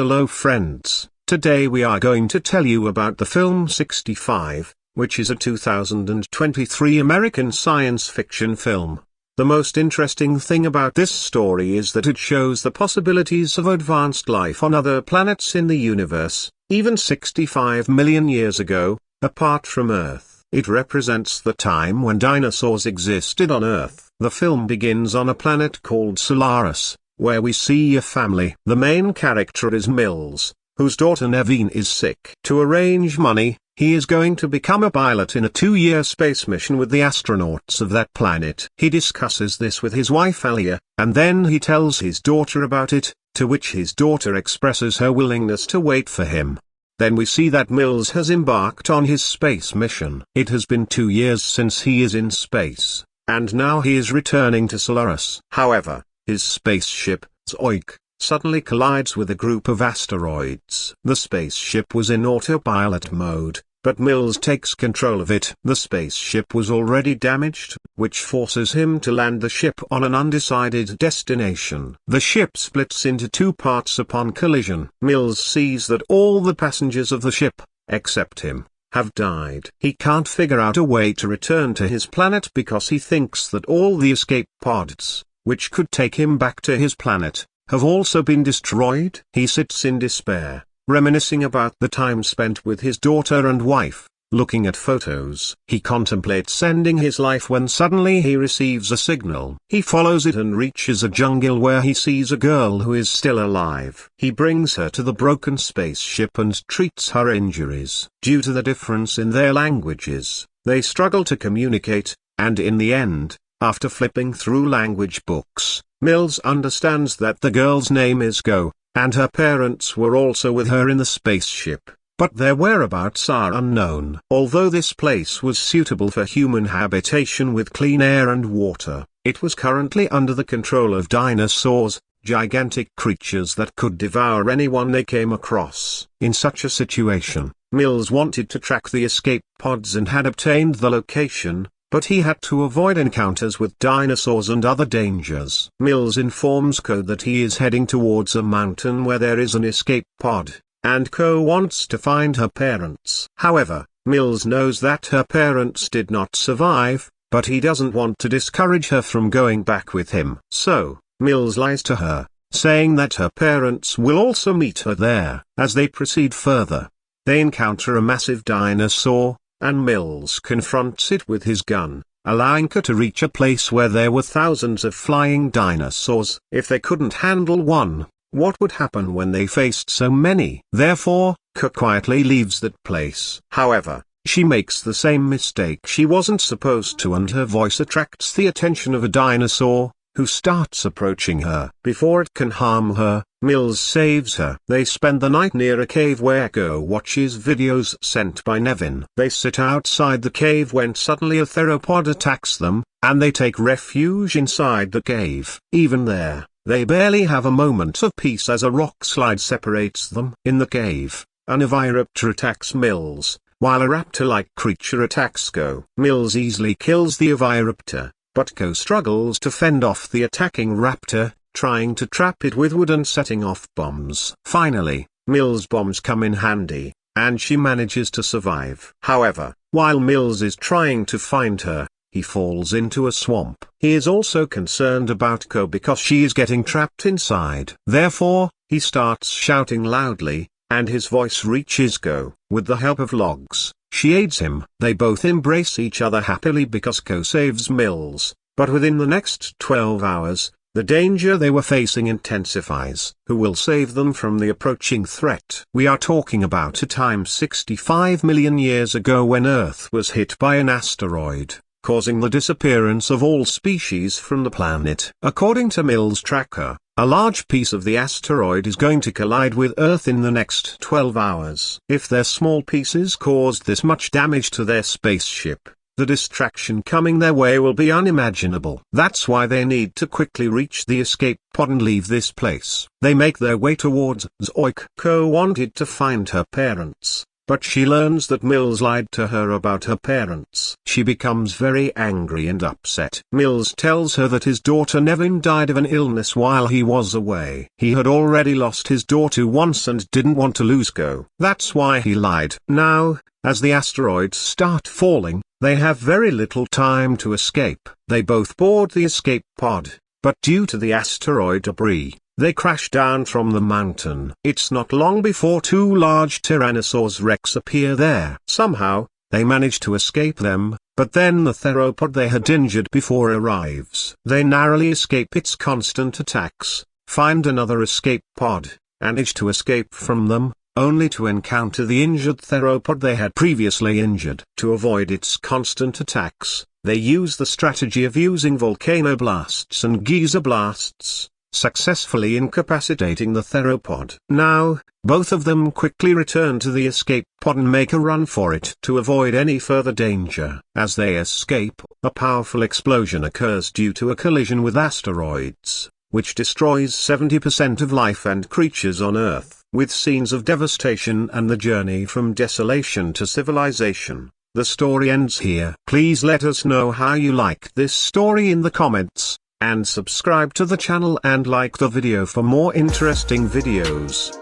Hello friends, today we are going to tell you about the film 65, which is a 2023 American science fiction film. The most interesting thing about this story is that it shows the possibilities of advanced life on other planets in the universe, even 65 million years ago, apart from Earth. It represents the time when dinosaurs existed on Earth. The film begins on a planet called Solaris, where we see a family. The main character is Mills, whose daughter Nevine is sick. To arrange money, he is going to become a pilot in a 2-year space mission with the astronauts of that planet. He discusses this with his wife Alia, and then he tells his daughter about it, to which his daughter expresses her willingness to wait for him. Then we see that Mills has embarked on his space mission. It has been 2 years since he is in space, and now he is returning to Solaris. However, his spaceship, Zoik, suddenly collides with a group of asteroids. The spaceship was in autopilot mode, but Mills takes control of it. The spaceship was already damaged, which forces him to land the ship on an undecided destination. The ship splits into 2 parts upon collision. Mills sees that all the passengers of the ship, except him, have died. He can't figure out a way to return to his planet because he thinks that all the escape pods, which could take him back to his planet, have also been destroyed. He sits in despair, reminiscing about the time spent with his daughter and wife, looking at photos. He contemplates ending his life when suddenly he receives a signal. He follows it and reaches a jungle where he sees a girl who is still alive. He brings her to the broken spaceship and treats her injuries. Due to the difference in their languages, they struggle to communicate, and in the end, after flipping through language books, Mills understands that the girl's name is Go, and her parents were also with her in the spaceship, but their whereabouts are unknown. Although this place was suitable for human habitation with clean air and water, it was currently under the control of dinosaurs, gigantic creatures that could devour anyone they came across. In such a situation, Mills wanted to track the escape pods and had obtained the location, but he had to avoid encounters with dinosaurs and other dangers. Mills informs Ko that he is heading towards a mountain where there is an escape pod, and Ko wants to find her parents. However, Mills knows that her parents did not survive, but he doesn't want to discourage her from going back with him. So, Mills lies to her, saying that her parents will also meet her there. As they proceed further, they encounter a massive dinosaur, and Mills confronts it with his gun, allowing Ko to reach a place where there were thousands of flying dinosaurs. If they couldn't handle one, what would happen when they faced so many? Therefore, Ko quietly leaves that place. However, she makes the same mistake she wasn't supposed to, and her voice attracts the attention of a dinosaur, who starts approaching her. Before it can harm her, Mills saves her. They spend the night near a cave where Go watches videos sent by Nevin. They sit outside the cave when suddenly a theropod attacks them, and they take refuge inside the cave. Even there, they barely have a moment of peace as a rock slide separates them. In the cave, an oviraptor attacks Mills, while a raptor-like creature attacks Go. Mills easily kills the oviraptor, but Ko struggles to fend off the attacking raptor, trying to trap it with wood and setting off bombs. Finally, Mills' bombs come in handy, and she manages to survive. However, while Mills is trying to find her, he falls into a swamp. He is also concerned about Ko because she is getting trapped inside. Therefore, he starts shouting loudly, and his voice reaches Ko. With the help of logs, she aids him. They both embrace each other happily because Ko saves Mills, but within the next 12 hours, the danger they were facing intensifies. Who will save them from the approaching threat? We are talking about a time 65 million years ago when Earth was hit by an asteroid, causing the disappearance of all species from the planet. According to Mills' tracker, a large piece of the asteroid is going to collide with Earth in the next 12 hours. If their small pieces caused this much damage to their spaceship, the distraction coming their way will be unimaginable. That's why they need to quickly reach the escape pod and leave this place. They make their way towards Zoik. Ko wanted to find her parents, but she learns that Mills lied to her about her parents. She becomes very angry and upset. Mills tells her that his daughter Nevin died of an illness while he was away. He had already lost his daughter once and didn't want to lose her. That's why he lied. Now, as the asteroids start falling, they have very little time to escape. They both board the escape pod, but due to the asteroid debris, they crash down from the mountain. It's not long before two large Tyrannosaurus Rex appear there. Somehow, they manage to escape them, but then the theropod they had injured before arrives. They narrowly escape its constant attacks, find another escape pod, and manage to escape from them, only to encounter the injured theropod they had previously injured. To avoid its constant attacks, they use the strategy of using volcano blasts and geyser blasts, successfully incapacitating the theropod. Now, both of them quickly return to the escape pod and make a run for it to avoid any further danger. As they escape, a powerful explosion occurs due to a collision with asteroids, which destroys 70% of life and creatures on Earth. With scenes of devastation and the journey from desolation to civilization, the story ends here. Please let us know how you like this story in the comments, and subscribe to the channel and like the video for more interesting videos.